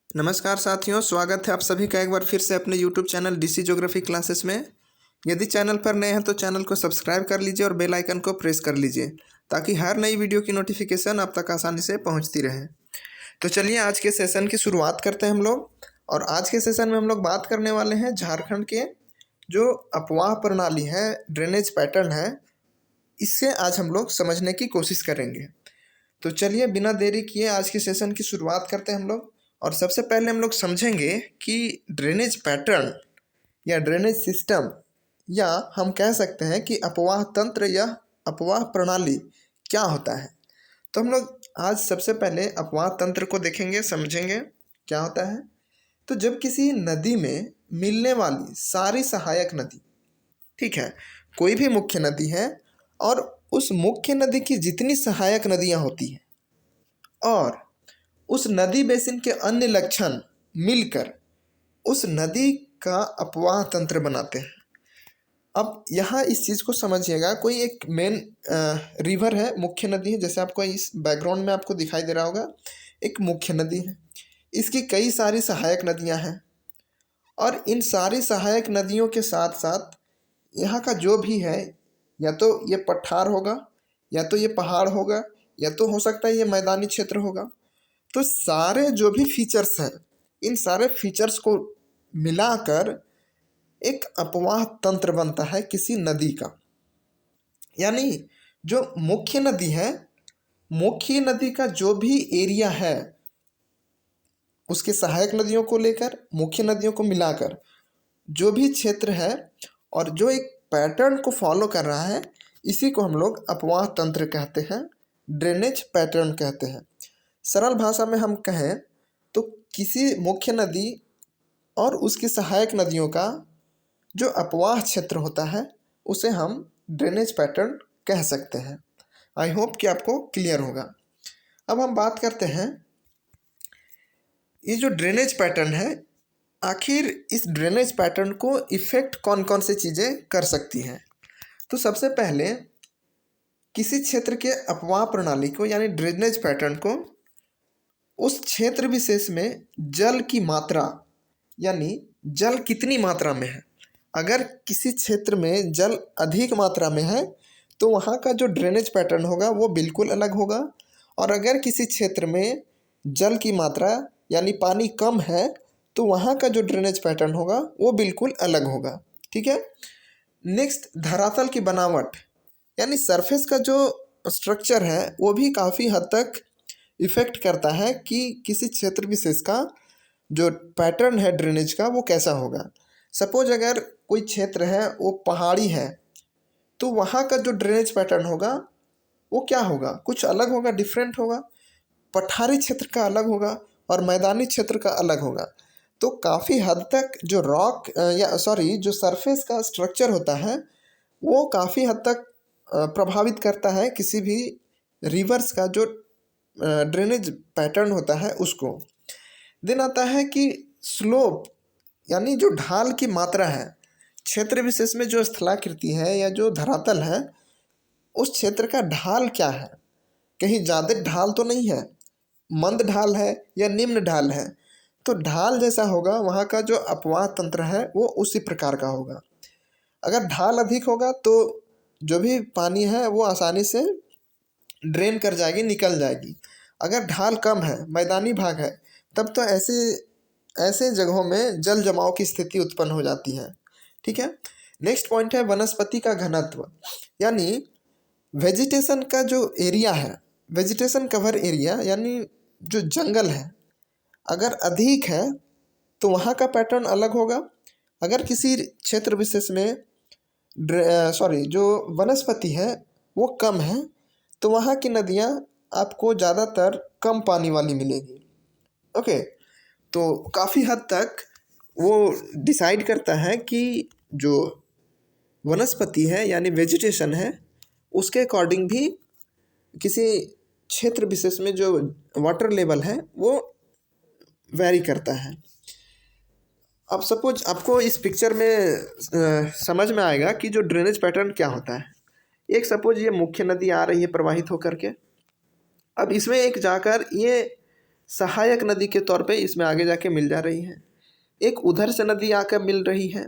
नमस्कार साथियों, स्वागत है आप सभी का एक बार फिर से अपने YouTube channel DC geography classes में। यदि चैनल पर नए हैं तो चैनल को सब्सक्राइब कर लीजिए और बेल आइकन को प्रेस कर लीजिए ताकि हर नई वीडियो की नोटिफिकेशन आप तक आसानी से पहुंचती रहे। तो चलिए आज के सेशन की शुरुआत करते हैं हम लोग। और आज के सेशन में हम लोग बात करने वाले हैं झारखंड के जो अपवाह प्रणाली है, ड्रेनेज पैटर्न है, इससे आज हम लोग समझने की कोशिश करेंगे। तो चलिए बिना देरी किए आज के सेशन की शुरुआत करते हैं हम लोग। और सबसे पहले हम लोग समझेंगे कि ड्रेनेज पैटर्न या ड्रेनेज सिस्टम, या हम कह सकते हैं कि अपवाह तंत्र या अपवाह प्रणाली क्या होता है। तो हम लोग आज सबसे पहले अपवाह तंत्र को देखेंगे, समझेंगे क्या होता है। तो जब किसी नदी में मिलने वाली सारी सहायक नदी, ठीक है, कोई भी मुख्य नदी है और उस मुख्य नदी की जितनी सहायक नदियाँ होती हैं और उस नदी बेसिन के अन्य लक्षण मिलकर उस नदी का अपवाह तंत्र बनाते हैं। अब यहाँ इस चीज़ को समझिएगा, कोई एक मेन रिवर है, मुख्य नदी है, जैसे आपको इस बैकग्राउंड में आपको दिखाई दे रहा होगा, एक मुख्य नदी है, इसकी कई सारी सहायक नदियाँ हैं और इन सारी सहायक नदियों के साथ साथ यहाँ का जो भी है, या तो ये पठार होगा, या तो ये पहाड़ होगा, या तो हो सकता है ये मैदानी क्षेत्र होगा। तो सारे जो भी फीचर्स हैं, इन सारे फीचर्स को मिलाकर एक अपवाह तंत्र बनता है किसी नदी का। यानी जो मुख्य नदी है, मुख्य नदी का जो भी एरिया है, उसके सहायक नदियों को लेकर मुख्य नदियों को मिलाकर जो भी क्षेत्र है और जो एक पैटर्न को फॉलो कर रहा है, इसी को हम लोग अपवाह तंत्र कहते हैं, ड्रेनेज पैटर्न कहते हैं। सरल भाषा में हम कहें तो किसी मुख्य नदी और उसकी सहायक नदियों का जो अपवाह क्षेत्र होता है उसे हम ड्रेनेज पैटर्न कह सकते हैं। आई होप कि आपको क्लियर होगा। अब हम बात करते हैं ये जो ड्रेनेज पैटर्न है, आखिर इस ड्रेनेज पैटर्न को इफ़ेक्ट कौन कौन सी चीज़ें कर सकती हैं। तो सबसे पहले किसी क्षेत्र के अपवाह प्रणाली को यानी ड्रेनेज पैटर्न को उस क्षेत्र विशेष में जल की मात्रा, यानी जल कितनी मात्रा में है। अगर किसी क्षेत्र में जल अधिक मात्रा में है तो वहाँ का जो ड्रेनेज पैटर्न होगा वो बिल्कुल अलग होगा, और अगर किसी क्षेत्र में जल की मात्रा यानी पानी कम है तो वहाँ का जो ड्रेनेज पैटर्न होगा वो बिल्कुल अलग होगा। ठीक है। नेक्स्ट, धरातल की बनावट यानी सरफेस का जो स्ट्रक्चर है वो भी काफ़ी हद तक इफ़ेक्ट करता है कि किसी क्षेत्र विशेष का जो पैटर्न है ड्रेनेज का वो कैसा होगा। सपोज अगर कोई क्षेत्र है वो पहाड़ी है तो वहाँ का जो ड्रेनेज पैटर्न होगा वो क्या होगा, कुछ अलग होगा, डिफरेंट होगा। पठारी क्षेत्र का अलग होगा और मैदानी क्षेत्र का अलग होगा। तो काफ़ी हद तक जो जो सरफेस का स्ट्रक्चर होता है वो काफ़ी हद तक प्रभावित करता है किसी भी रिवर्स का जो ड्रेनेज पैटर्न होता है उसको। देन आता है कि स्लोप यानी जो ढाल की मात्रा है, क्षेत्र विशेष में जो स्थलाकृति है या जो धरातल है उस क्षेत्र का ढाल क्या है, कहीं ज़्यादा ढाल तो नहीं है, मंद ढाल है या निम्न ढाल है। तो ढाल जैसा होगा वहाँ का जो अपवाह तंत्र है वो उसी प्रकार का होगा। अगर ढाल अधिक होगा तो जो भी पानी है वो आसानी से ड्रेन कर जाएगी, निकल जाएगी। अगर ढाल कम है, मैदानी भाग है, तब तो ऐसे जगहों में जल जमाव की स्थिति उत्पन्न हो जाती है। ठीक है। नेक्स्ट पॉइंट है वनस्पति का घनत्व, यानी वेजिटेशन का जो एरिया है, वेजिटेशन कवर एरिया यानी जो जंगल है, अगर अधिक है तो वहाँ का पैटर्न अलग होगा। अगर किसी क्षेत्र विशेष में जो वनस्पति है वो कम है तो वहाँ की नदियाँ आपको ज़्यादातर कम पानी वाली मिलेगी। ओके। तो काफ़ी हद तक वो डिसाइड करता है कि जो वनस्पति है यानी वेजिटेशन है उसके अकॉर्डिंग भी किसी क्षेत्र विशेष में जो वाटर लेवल है वो वेरी करता है। अब सपोज आपको इस पिक्चर में समझ में आएगा कि जो ड्रेनेज पैटर्न क्या होता है। एक सपोज ये मुख्य नदी आ रही है प्रवाहित होकर के, अब इसमें एक जाकर ये सहायक नदी के तौर पे इसमें आगे जाके मिल जा रही हैं। एक उधर से नदी आकर मिल रही है,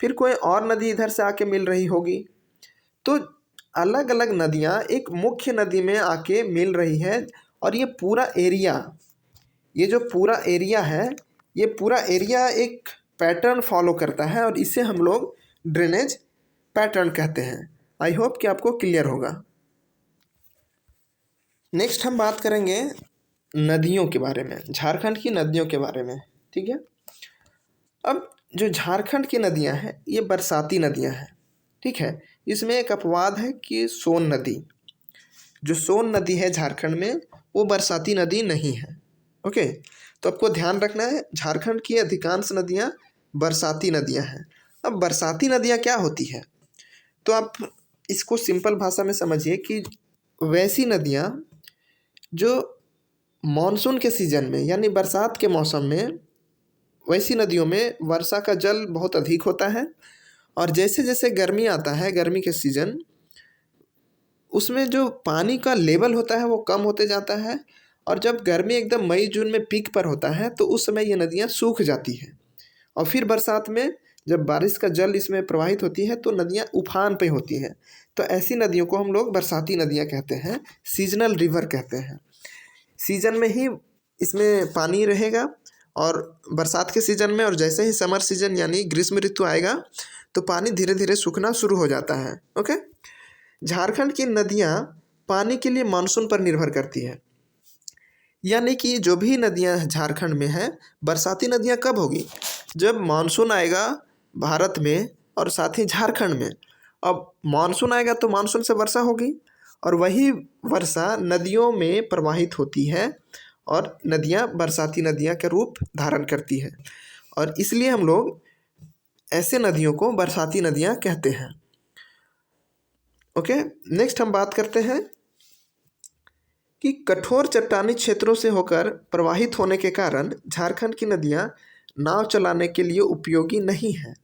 फिर कोई और नदी इधर से आके मिल रही होगी। तो अलग अलग नदियाँ एक मुख्य नदी में आके मिल रही है और ये पूरा एरिया, ये जो पूरा एरिया है, ये पूरा एरिया एक पैटर्न फॉलो करता है और इसे हम लोग ड्रेनेज पैटर्न कहते हैं। आई होप कि आपको क्लियर होगा। नेक्स्ट हम बात करेंगे नदियों के बारे में, झारखंड की नदियों के बारे में। ठीक है, अब जो झारखंड की नदियां हैं ये बरसाती नदियां हैं। ठीक है, इसमें एक अपवाद है कि सोन नदी, जो सोन नदी है झारखंड में, वो बरसाती नदी नहीं है। ओके, तो आपको ध्यान रखना है झारखंड की अधिकांश नदियां बरसाती नदियां हैं। अब बरसाती नदियां क्या होती है, तो आप इसको सिंपल भाषा में समझिए कि वैसी नदियां जो मॉनसून के सीज़न में यानी बरसात के मौसम में, वैसी नदियों में वर्षा का जल बहुत अधिक होता है और जैसे जैसे गर्मी आता है, गर्मी के सीज़न, उसमें जो पानी का लेवल होता है वो कम होते जाता है और जब गर्मी एकदम मई जून में पीक पर होता है तो उस समय ये नदियाँ सूख जाती हैं और फिर बरसात में जब बारिश का जल इसमें प्रवाहित होती है तो नदियाँ उफान पे होती हैं। तो ऐसी नदियों को हम लोग बरसाती नदियाँ कहते हैं, सीजनल रिवर कहते हैं। सीजन में ही इसमें पानी रहेगा और बरसात के सीज़न में, और जैसे ही समर सीजन यानी ग्रीष्म ऋतु आएगा तो पानी धीरे धीरे सूखना शुरू हो जाता है। ओके, झारखंड की नदियाँ पानी के लिए मानसून पर निर्भर करती है, यानी कि जो भी नदियाँ झारखंड में हैं, बरसाती नदियाँ कब होगी, जब मानसून आएगा भारत में और साथ ही झारखंड में। अब मानसून आएगा तो मानसून से वर्षा होगी और वही वर्षा नदियों में प्रवाहित होती है और नदियाँ बरसाती नदियाँ का रूप धारण करती है और इसलिए हम लोग ऐसे नदियों को बरसाती नदियाँ कहते हैं। ओके, नेक्स्ट हम बात करते हैं कि कठोर चट्टानी क्षेत्रों से होकर प्रवाहित होने के कारण झारखंड की नदियाँ नाव चलाने के लिए उपयोगी नहीं हैं।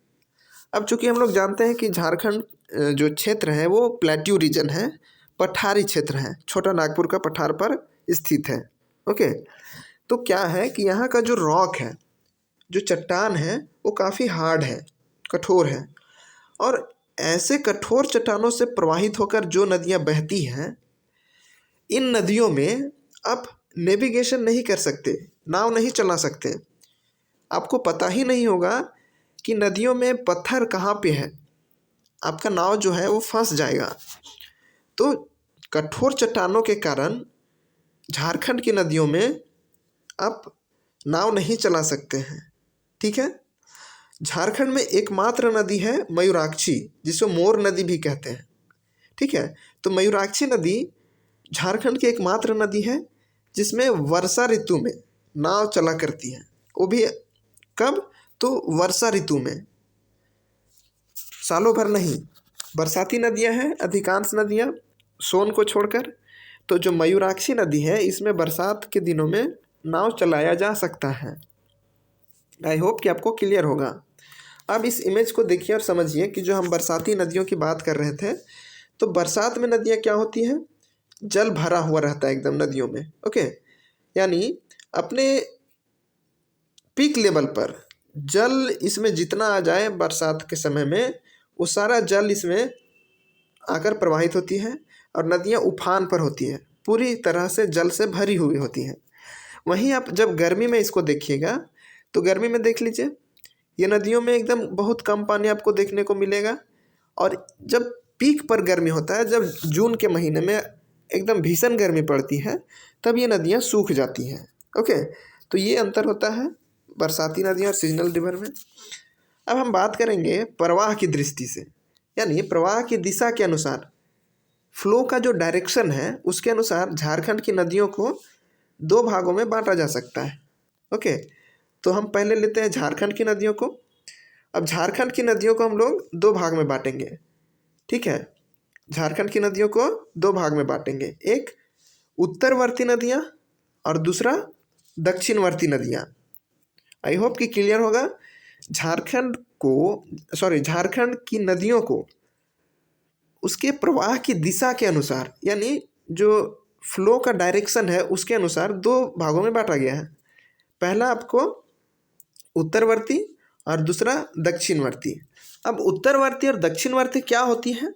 अब चूंकि हम लोग जानते हैं कि झारखंड जो क्षेत्र है वो प्लेट्यू रीजन है, पठारी क्षेत्र है, छोटा नागपुर का पठार पर स्थित है। ओके, तो क्या है कि यहाँ का जो रॉक है, जो चट्टान है, वो काफ़ी हार्ड है, कठोर है और ऐसे कठोर चट्टानों से प्रवाहित होकर जो नदियाँ बहती हैं, इन नदियों में आप नेविगेशन नहीं कर सकते, नाव नहीं चला सकते। आपको पता ही नहीं होगा कि नदियों में पत्थर कहाँ पे है, आपका नाव जो है वो फंस जाएगा। तो कठोर चट्टानों के कारण झारखंड की नदियों में आप नाव नहीं चला सकते हैं। ठीक है, झारखंड में एकमात्र नदी है मयूराक्षी, जिसे मोर नदी भी कहते हैं। ठीक है, तो मयूराक्षी नदी झारखंड की एकमात्र नदी है जिसमें वर्षा ऋतु में नाव चला करती है, वो भी कब, तो वर्षा ऋतु में, सालों भर नहीं। बरसाती नदियां हैं अधिकांश नदियां सोन को छोड़कर, तो जो मयूराक्षी नदी है इसमें बरसात के दिनों में नाव चलाया जा सकता है। आई होप कि आपको क्लियर होगा। अब इस इमेज को देखिए और समझिए कि जो हम बरसाती नदियों की बात कर रहे थे, तो बरसात में नदियाँ क्या होती हैं, जल भरा हुआ रहता है एकदम नदियों में। ओके, यानी अपने पीक लेवल पर जल इसमें जितना आ जाए बरसात के समय में, वो सारा जल इसमें आकर प्रवाहित होती है और नदियाँ उफान पर होती है, पूरी तरह से जल से भरी हुई होती हैं। वहीं आप जब गर्मी में इसको देखिएगा तो गर्मी में देख लीजिए, ये नदियों में एकदम बहुत कम पानी आपको देखने को मिलेगा और जब पीक पर गर्मी होता है, जब जून के महीने में एकदम भीषण गर्मी पड़ती है, तब ये नदियाँ सूख जाती हैं। ओके, तो ये अंतर होता है बरसाती नदियाँ और सीजनल रिवर में। अब हम बात करेंगे प्रवाह की दृष्टि से, यानी प्रवाह की दिशा के अनुसार, फ्लो का जो डायरेक्शन है उसके अनुसार झारखंड की नदियों को दो भागों में बांटा जा सकता है। ओके, तो हम पहले लेते हैं झारखंड की नदियों को। अब झारखंड की नदियों को हम लोग दो भाग में बांटेंगे। ठीक है, झारखंड की नदियों को दो भाग में बांटेंगे, एक उत्तरवर्ती नदियाँ और दूसरा दक्षिणवर्ती नदियाँ। आई होप कि क्लियर होगा। झारखंड की नदियों को उसके प्रवाह की दिशा के अनुसार, यानी जो फ्लो का डायरेक्शन है उसके अनुसार दो भागों में बांटा गया है। पहला आपको उत्तरवर्ती और दूसरा दक्षिणवर्ती। अब उत्तरवर्ती और दक्षिणवर्ती क्या होती है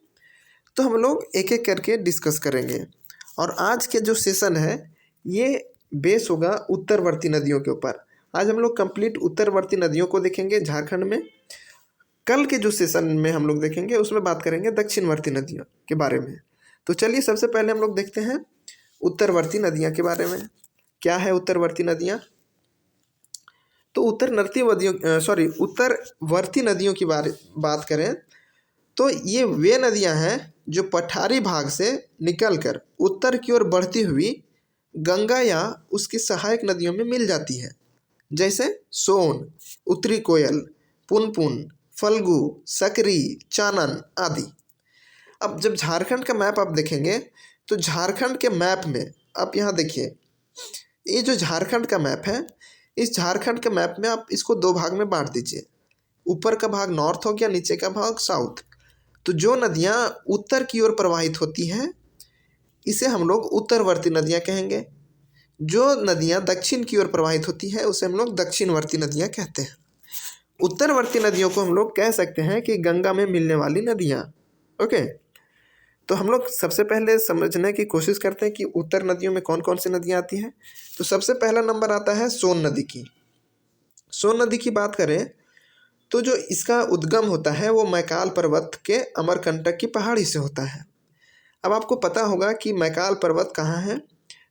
तो हम लोग एक एक करके डिस्कस करेंगे। और आज के जो सेशन है ये बेस होगा उत्तरवर्ती नदियों के ऊपर। आज हम लोग कंप्लीट उत्तरवर्ती नदियों को देखेंगे झारखंड में। कल के जो सेशन में हम लोग देखेंगे उसमें बात करेंगे दक्षिणवर्ती नदियों के बारे में। तो चलिए सबसे पहले हम लोग देखते हैं उत्तरवर्ती नदियाँ के बारे में। क्या है उत्तरवर्ती नदियाँ? तो उत्तरवर्ती नदियों की बात करें तो ये वे नदियां हैं जो पठारी भाग से निकलकर उत्तर की ओर बढ़ती हुई गंगा या उसकी सहायक नदियों में मिल जाती है, जैसे सोन, उत्तरी कोयल, पुनपुन, फल्गु, सकरी, चानन आदि। अब जब झारखंड का मैप आप देखेंगे तो झारखंड के मैप में आप यहाँ देखिए, ये जो झारखंड का मैप है, इस झारखंड के मैप में आप इसको दो भाग में बांट दीजिए। ऊपर का भाग नॉर्थ हो गया, नीचे का भाग साउथ। तो जो नदियाँ उत्तर की ओर प्रवाहित होती हैं इसे हम लोग उत्तरवर्ती नदियाँ कहेंगे। जो नदियाँ दक्षिण की ओर प्रवाहित होती है उसे हम लोग दक्षिणवर्ती नदियाँ कहते हैं। उत्तरवर्ती नदियों को हम लोग कह सकते हैं कि गंगा में मिलने वाली नदियाँ। ओके, तो हम लोग सबसे पहले समझने की कोशिश करते हैं कि उत्तर नदियों में कौन कौन सी नदियाँ आती हैं। तो सबसे पहला नंबर आता है सोन नदी की। सोन नदी की बात करें तो जो इसका उद्गम होता है वो मैकाल पर्वत के अमरकंटक की पहाड़ी से होता है। अब आपको पता होगा कि मैकाल पर्वत कहाँ है,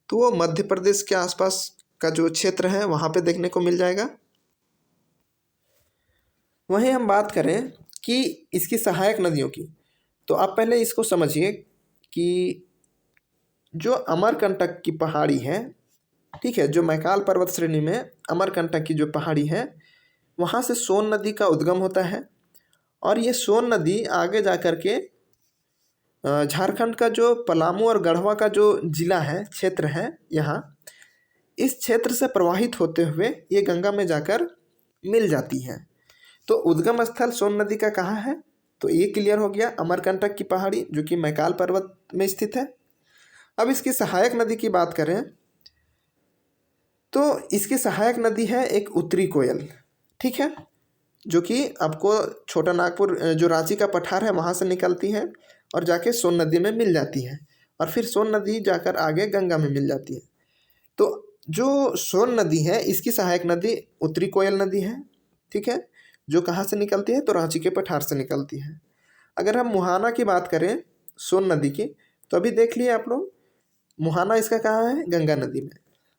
तो वो मध्य प्रदेश के आसपास का जो क्षेत्र है वहाँ पे देखने को मिल जाएगा। वहीं हम बात करें कि इसकी सहायक नदियों की, तो आप पहले इसको समझिए कि जो अमरकंटक की पहाड़ी है, ठीक है, जो मैकाल पर्वत श्रेणी में अमरकंटक की जो पहाड़ी है वहाँ से सोन नदी का उद्गम होता है। और ये सोन नदी आगे जा कर के झारखंड का जो पलामू और गढ़वा का जो जिला है, क्षेत्र है, यहाँ इस क्षेत्र से प्रवाहित होते हुए ये गंगा में जाकर मिल जाती है। तो उद्गम स्थल सोन नदी का कहाँ है, तो ये क्लियर हो गया, अमरकंटक की पहाड़ी जो कि मैकाल पर्वत में स्थित है। अब इसकी सहायक नदी की बात करें तो इसकी सहायक नदी है एक उत्तरी कोयल, ठीक है, जो कि आपको छोटा नागपुर जो रांची का पठार है वहाँ से निकलती है और जाके सोन नदी में मिल जाती है और फिर सोन नदी जाकर आगे गंगा में मिल जाती है। तो जो सोन नदी है इसकी सहायक नदी उत्तरी कोयल नदी है, ठीक है, जो कहाँ से निकलती है तो रांची के पठार से निकलती है। अगर हम मुहाना की बात करें सोन नदी की, तो अभी देख लिए आप लोग, मुहाना इसका कहाँ है, गंगा नदी में।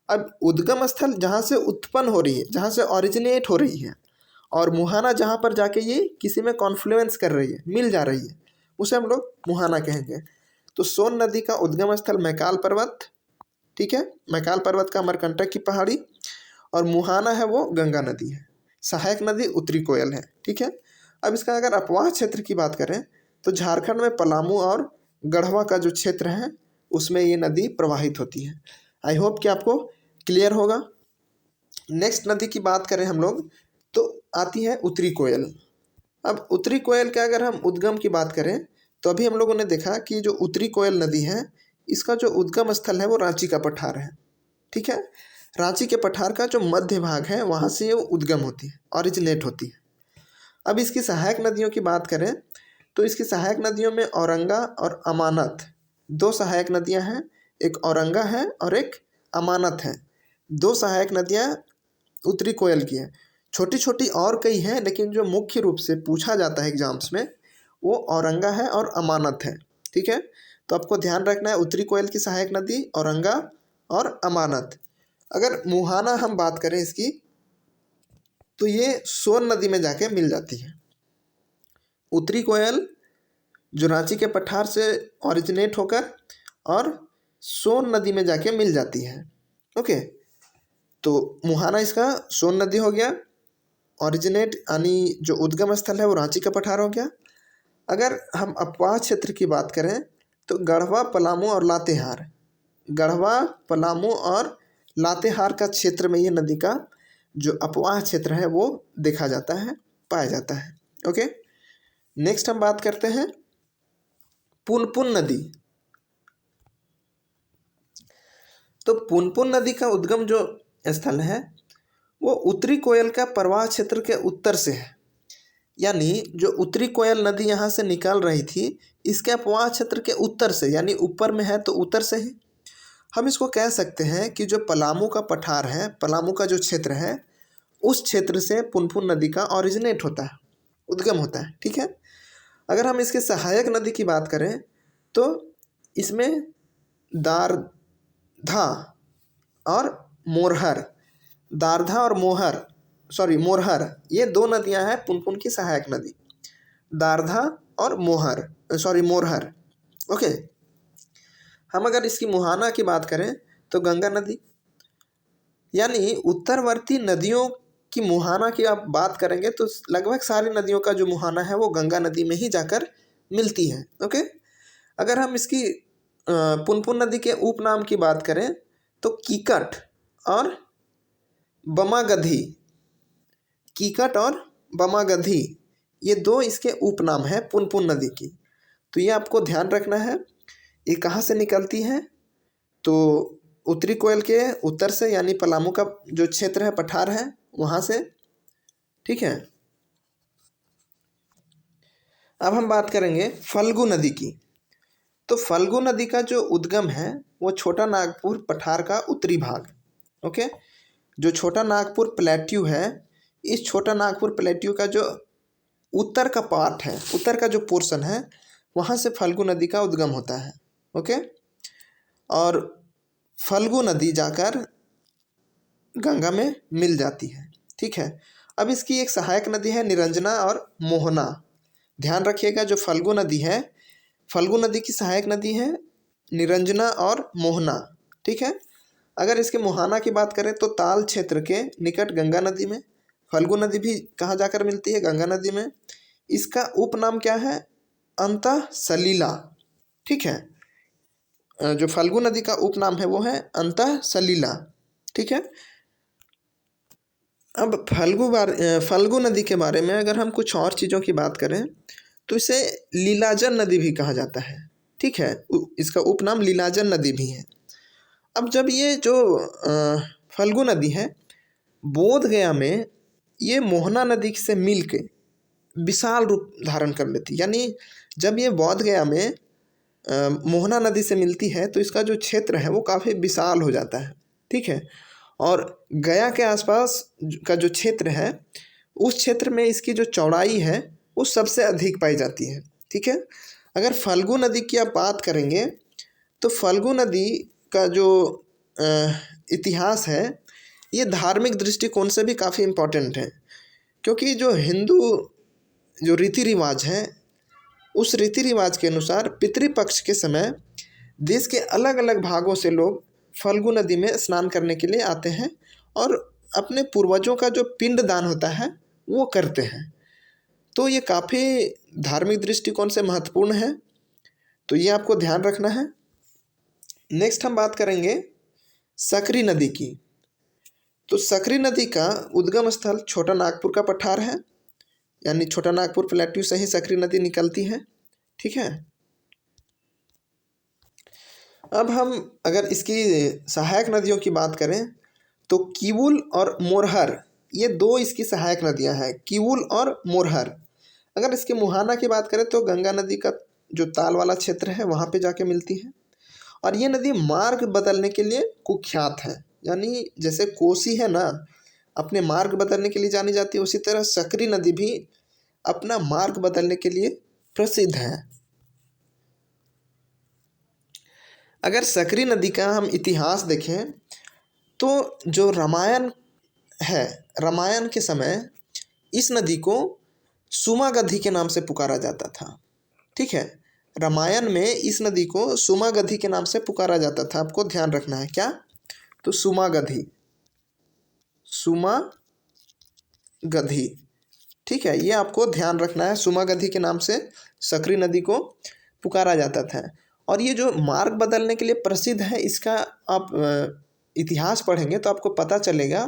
अब उद्गम स्थल जहाँ से उत्पन्न हो रही है, जहाँ से ओरिजिनेट हो रही है, और मुहाना जहाँ पर जाके ये किसी में कॉन्फ्लुएंस कर रही है, मिल जा रही है, उसे हम लोग मुहाना कहेंगे। तो सोन नदी का उद्गम स्थल मैकाल पर्वत, ठीक है, मैकाल पर्वत का अमरकंटक की पहाड़ी, और मुहाना है वो गंगा नदी है। सहायक नदी उत्तरी कोयल है, ठीक है। अब इसका अगर अपवाह क्षेत्र की बात करें तो झारखंड में पलामू और गढ़वा का जो क्षेत्र है उसमें ये नदी प्रवाहित होती है। आई होप कि आपको क्लियर होगा। नेक्स्ट नदी की बात करें हम लोग तो आती है उत्तरी कोयल। अब उत्तरी कोयल का अगर हम उद्गम की बात करें तो अभी हम लोगों ने देखा कि जो उत्तरी कोयल नदी है इसका जो उद्गम स्थल है वो रांची का पठार है, ठीक है। रांची के पठार का जो मध्य भाग है वहाँ से ये उद्गम होती है, ओरिजिनेट होती है। अब इसकी सहायक नदियों की बात करें तो इसकी सहायक नदियों में औरंगा और अमानत दो सहायक नदियाँ हैं, एक औरंगा है और एक अमानत है। दो सहायक नदियाँ उत्तरी कोयल की हैं। छोटी छोटी और कई हैं लेकिन जो मुख्य रूप से पूछा जाता है एग्जाम्स में वो औरंगा है और अमानत है, ठीक है। तो आपको ध्यान रखना है उत्तरी कोयल की सहायक नदी औरंगा और अमानत। अगर मुहाना हम बात करें इसकी तो ये सोन नदी में जाके मिल जाती है। उत्तरी कोयल जो रांची के पठार से ओरिजिनेट होकर और सोन नदी में जाके मिल जाती है। ओके, तो मुहाना इसका सोन नदी हो गया, ओरिजिनेट यानी जो उद्गम स्थल है वो रांची का पठार हो गया। अगर हम अपवाह क्षेत्र की बात करें तो गढ़वा, पलामू और लातेहार, गढ़वा, पलामू और लातेहार का क्षेत्र में ये नदी का जो अपवाह क्षेत्र है वो देखा जाता है, पाया जाता है। ओके, नेक्स्ट हम बात करते हैं पुनपुन नदी। तो पुनपुन नदी का उद्गम जो स्थल है वो उत्तरी कोयल का प्रवाह क्षेत्र के उत्तर से है। यानी जो उत्तरी कोयल नदी यहाँ से निकल रही थी, इसके अपवाह क्षेत्र के उत्तर से, यानी ऊपर में है तो उत्तर से ही हम इसको कह सकते हैं कि जो पलामू का पठार है, पलामू का जो क्षेत्र है, उस क्षेत्र से पुनपुन नदी का ओरिजिनेट होता है, उद्गम होता है। ठीक है। अगर हम इसके सहायक नदी की बात करें तो इसमें दारधा और मोरहर, दारधा और मोरहर, ये दो नदियां हैं पुनपुन की सहायक नदी, दारधा और मोरहर। ओके। हम अगर इसकी मुहाना की बात करें तो गंगा नदी, यानी उत्तरवर्ती नदियों की मुहाना की आप बात करेंगे तो लगभग सारी नदियों का जो मुहाना है वो गंगा नदी में ही जाकर मिलती है। ओके। अगर हम इसकी पुनपुन नदी के उपनाम की बात करें तो कीकट और बमागधी, ये दो इसके उपनाम हैं पुनपुन नदी की। तो ये आपको ध्यान रखना है। ये कहाँ से निकलती है? तो उत्तरी कोयल के उत्तर से, यानी पलामू का जो क्षेत्र है, पठार है, वहाँ से। ठीक है। अब हम बात करेंगे फल्गु नदी की। तो फल्गु नदी का जो उद्गम है वो छोटा नागपुर पठार का उत्तरी भाग। ओके। जो छोटा नागपुर प्लेट्यू है, इस छोटा नागपुर प्लेट्यू का जो उत्तर का पार्ट है, उत्तर का जो पोर्शन है, वहाँ से फल्गु नदी का उद्गम होता है। ओके। और फल्गु नदी जाकर गंगा में मिल जाती है। ठीक है। अब इसकी एक सहायक नदी है निरंजना और मोहना। ध्यान रखिएगा, जो फल्गु नदी है, फल्गु नदी की सहायक नदी है निरंजना और मोहना। ठीक है। अगर इसके मुहाना की बात करें तो ताल क्षेत्र के निकट गंगा नदी में, फल्गु नदी भी कहाँ जाकर मिलती है? गंगा नदी में। इसका उपनाम क्या है? अंतः सलीला। ठीक है। जो फल्गु नदी का उपनाम है वो है अंतः सलीला। ठीक है। अब फल्गु नदी के बारे में अगर हम कुछ और चीज़ों की बात करें तो इसे लीलाजन नदी भी कहा जाता है। ठीक है। इसका उपनाम लीलाजन नदी भी है। अब जब ये जो फल्गु नदी है बोध गया में ये मोहना नदी से मिल के विशाल रूप धारण कर लेती, यानी जब ये बोध गया में मोहना नदी से मिलती है तो इसका जो क्षेत्र है वो काफ़ी विशाल हो जाता है। ठीक है। और गया के आसपास का जो क्षेत्र है, उस क्षेत्र में इसकी जो चौड़ाई है वो सबसे अधिक पाई जाती है। ठीक है। अगर फल्गु नदी की आप बात करेंगे तो फल्गु नदी का जो इतिहास है ये धार्मिक दृष्टिकोण से भी काफ़ी इम्पोर्टेंट है, क्योंकि जो हिंदू जो रीति रिवाज है, उस रीति रिवाज के अनुसार पितृपक्ष के समय देश के अलग अलग भागों से लोग फल्गु नदी में स्नान करने के लिए आते हैं और अपने पूर्वजों का जो पिंड दान होता है वो करते हैं। तो ये काफ़ी धार्मिक दृष्टिकोण से महत्वपूर्ण है, तो ये आपको ध्यान रखना है। नेक्स्ट हम बात करेंगे सकरी नदी की। तो सकरी नदी का उद्गम स्थल छोटा नागपुर का पठार है, यानी छोटा नागपुर प्लेट्यू से ही सकरी नदी निकलती है। ठीक है। अब हम अगर इसकी सहायक नदियों की बात करें तो कीवुल और मोरहर, ये दो इसकी सहायक नदियां हैं, कीवुल और मोरहर। अगर इसके मुहाना की बात करें तो गंगा नदी का जो ताल वाला क्षेत्र है वहाँ पे जाके मिलती है। और ये नदी मार्ग बदलने के लिए कुख्यात है, यानी जैसे कोसी है ना अपने मार्ग बदलने के लिए जानी जाती है, उसी तरह सकरी नदी भी अपना मार्ग बदलने के लिए प्रसिद्ध है। अगर सकरी नदी का हम इतिहास देखें तो जो रामायण है, रामायण के समय इस नदी को सुमागधी के नाम से पुकारा जाता था। ठीक है। रामायण में इस नदी को सुमागधी के नाम से पुकारा जाता था, आपको ध्यान रखना है। क्या? तो सुमागधी। ठीक है, ये आपको ध्यान रखना है। सुमागधी के नाम से सकरी नदी को पुकारा जाता था। और ये जो मार्ग बदलने के लिए प्रसिद्ध है, इसका आप इतिहास पढ़ेंगे तो आपको पता चलेगा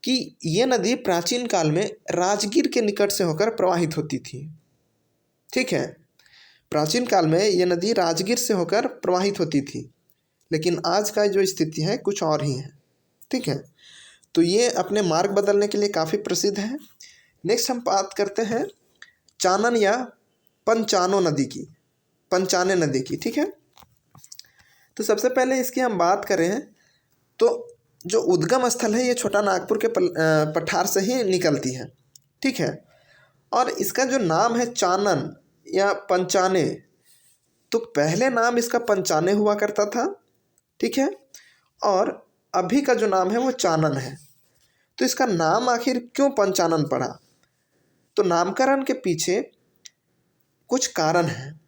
कि ये नदी प्राचीन काल में राजगीर के निकट से होकर प्रवाहित होती थी। ठीक है। प्राचीन काल में ये नदी राजगीर से होकर प्रवाहित होती थी। लेकिन आज का जो स्थिति है कुछ और ही है। ठीक है, तो ये अपने मार्ग बदलने के लिए काफ़ी प्रसिद्ध है। नेक्स्ट हम बात करते हैं चानन या पंचानो नदी की, पंचाने नदी की। ठीक है, तो सबसे पहले इसकी हम बात करें तो जो उद्गम स्थल है ये छोटा नागपुर के पठार से ही निकलती है। ठीक है, और इसका जो नाम है चानन या पंचाने, तो पहले नाम इसका पंचाने हुआ करता था। ठीक है, और अभी का जो नाम है वो चानन है। तो इसका नाम आखिर क्यों पंचानन पड़ा? तो नामकरण के पीछे कुछ कारण हैं।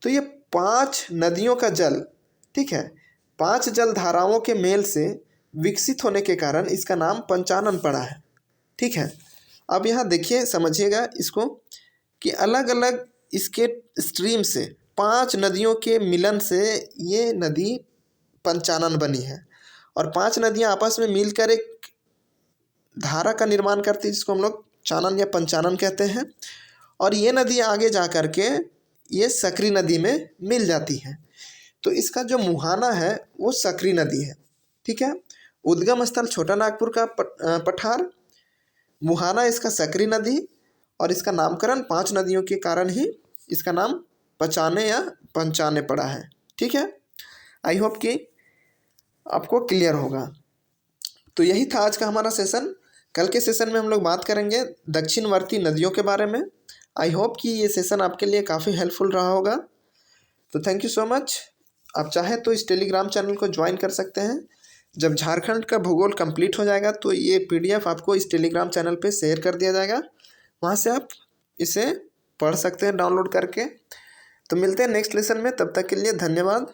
तो ये 5 नदियों का जल, ठीक है, 5 जल धाराओं के मेल से विकसित होने के कारण इसका नाम पंचानन पड़ा है। ठीक है, अब यहाँ देखिए, समझिएगा इसको कि अलग अलग इसके स्ट्रीम से 5 नदियों के मिलन से ये नदी पंचानन बनी है, और 5 नदियाँ आपस में मिलकर एक धारा का निर्माण करती है जिसको हम लोग चानन या पंचानन कहते हैं। और ये नदी आगे जा कर के ये सकरी नदी में मिल जाती है। तो इसका जो मुहाना है वो सकरी नदी है। ठीक है, उद्गम स्थल छोटा नागपुर का पठार, मुहाना इसका सकरी नदी, और इसका नामकरण 5 नदियों के कारण ही इसका नाम पचाने या पंचाने पड़ा है। ठीक है, आई होप कि आपको क्लियर होगा। तो यही था आज का हमारा सेशन। कल के सेशन में हम लोग बात करेंगे दक्षिणवर्ती नदियों के बारे में। आई होप कि ये सेशन आपके लिए काफ़ी हेल्पफुल रहा होगा। तो थैंक यू सो मच। आप चाहें तो इस टेलीग्राम चैनल को ज्वाइन कर सकते हैं। जब झारखंड का भूगोल कंप्लीट हो जाएगा तो ये PDF आपको इस टेलीग्राम चैनल पे शेयर कर दिया जाएगा, वहाँ से आप इसे पढ़ सकते हैं डाउनलोड करके। तो मिलते हैं नेक्स्ट लेसन में, तब तक के लिए धन्यवाद।